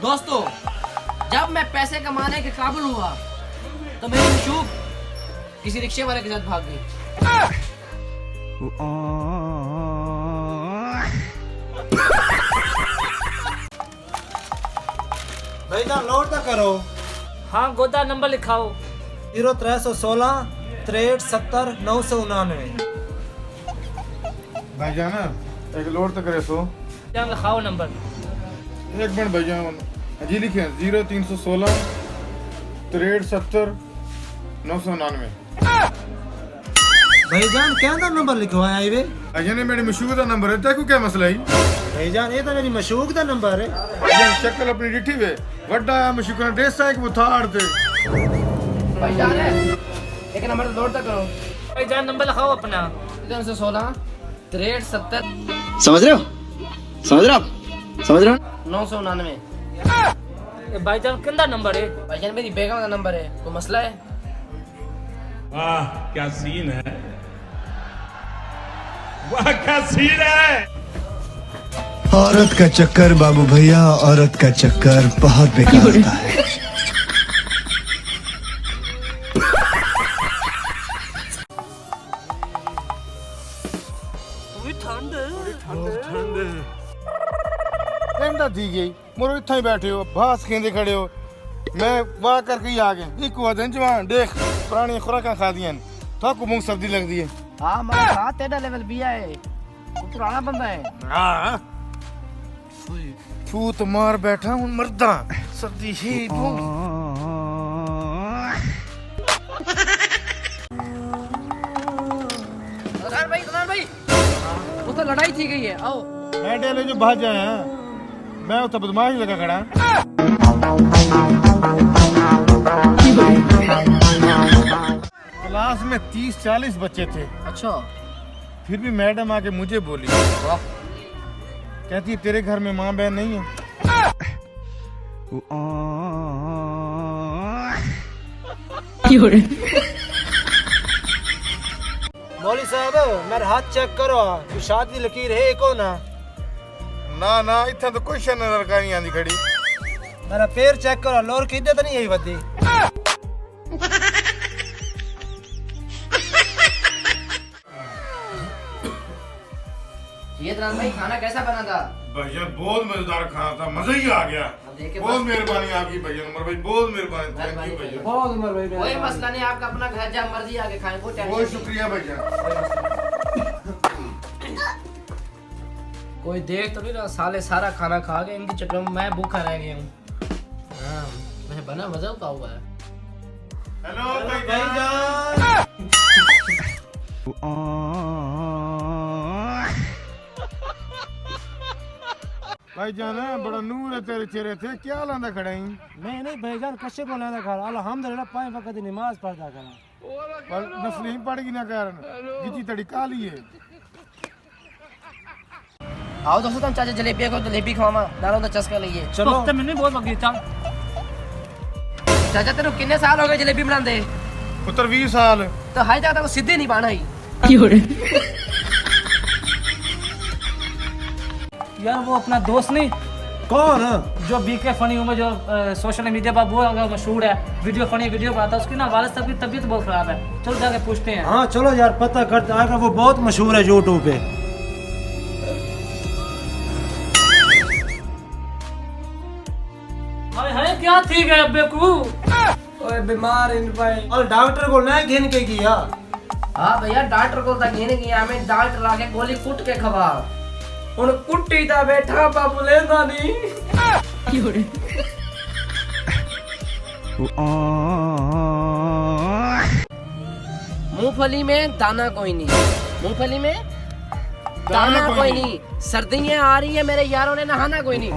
दोस्तों, जब मैं पैसे कमाने के काबिल हुआ तो मेरी मशूक किसी रिक्शे वाले के साथ भाग गई। भाईजान नोट तो करो। हाँ गोदा नंबर लिखाओ। 0316 63 70 999। भाईजान एक लोड तो करे सो क्या लिखाओ नंबर। एक मिनट भाईजान जी लिखे 0316 63 70 999। भाईजान क्या ना नंबर लिखवाया है वे? भाईजान ये मेरी मशहूर का नंबर है, तेको क्या मसला है? भाईजान ये तो मेरी मशूक का नंबर है। भाईजान शक्ल अपनी डिठी वे वड्डा है मशहूर ड्रेस है कि वो थाड़ थे। भाईजान है एक नंबर नोट तक करो। भाईजान नंबर लिखाओ अपना। 316 63 70 समझ रहे हो? समझ रहे हो आप? समझ रहे हो? 999। भाईजान किंदा नंबर है? भाईजान मेरी बेगम का नंबर है, कोई मसला है? वाह क्या सीन है, वाह क्या सीन है। औरत का चक्कर बाबू भैया, औरत का चक्कर बहुत बेकार होता है। ठंडा थी गई मोरो इतना ही बैठे हो भास खेंदे खड़े हो। मैं वाह करके ही आ गया एक दिन जवान देख पुरानी खुराक खा दिया तो को मुंह सर्दी लग दी है। हाँ मेरा साथ तेरा लेवल भी है, वो पुराना बंदा है। हाँ फूत मार बैठा हूँ मर्दा सर्दी ही दुलार भाई वो तो लड़ाई थी गई है, आओ। मैं डेले जो भाग जाए मैं उतना बदमाश लगा खड़ा। क्लास में 30-40 बच्चे थे। अच्छा फिर भी मैडम आके मुझे बोली, कहती है तेरे घर में माँ बहन नहीं है? मौली साहब मेरा हाथ चेक करो, कोई शादी लकीर है को ना? ना ना इतना तो कोई शन लड़का नहीं आंदी खड़ी। मेरा पैर चेक करो, लोर की इज्जत नहीं है बदी। ये दुलार भाई खाना कैसा बना था? भैया बहुत मजेदार खाना था, मजा ही आ गया। देखे बहुत मेहरबानी आपकी भैया, उमर भाई बहुत मेहरबानी, थैंक यू भैया। बहुत उम्र भाई कोई मसला नहीं, आपका अपना घर जब मर्जी आके खाएं, कोई टेंशन बहुत नहीं। शुक्रिया भैया। कोई देख तो नहीं रहा, साले सारा खाना खा गए, इनके चक्कर में मैं भूखा रह गया हूँ। हाँ मैं बना मजा का हुआ है। हेलो भाईजान। भाईजान बड़ा नूर है तेरे चेहरे थे, क्या लांदा खड़ा ही? मैं नहीं भाईजान कश्य को लेना खा अल्हम्दुलिल्लाह 5 वक्त की नमाज पढ़ता करा। पर नस्ल ही पड़ गई ना कारण गिची तड़ी काली है। आओ दोस्तों तुम चाचा जलेबी को जलेबी खवामा डालो तो चस्का लइए। चलो तो मैंने बहुत बगी चल। चाचा तेरे कितने साल हो गए जलेबी बनाते? पुत्र 20 साल। तो हाई तक तो सीधे नहीं पाना ही। यार वो अपना दोस्त नहीं कौन? जो बीके फनी में जो सोशल मीडिया पर वो अगर मशहूर है, वीडियो फनी वीडियो बनाता है, उसकी ना वालिद साहब की तबीयत बहुत खराब है। चलो जाके पूछते हैं। हाँ चलो यार पता करते आएगा, वो बहुत मशहूर है यूट्यूब पे। हाय हाय क्या ठीक है अब्बे को? ओए बीमार इन भाई और डॉक्टर को नहीं घेन के किया। हाँ भैया डॉक्टर को तक घेने की हमें डॉक्टर आके गोली कुट के खवा उन कुट्टी ता बैठा बाबू लेंदा नहीं। मूंगफली में दाना कोई नहीं, मूंगफली में दाना कोई नहीं। सर्दियां आ रही है मेरे यारों ने नहाना कोई नहीं।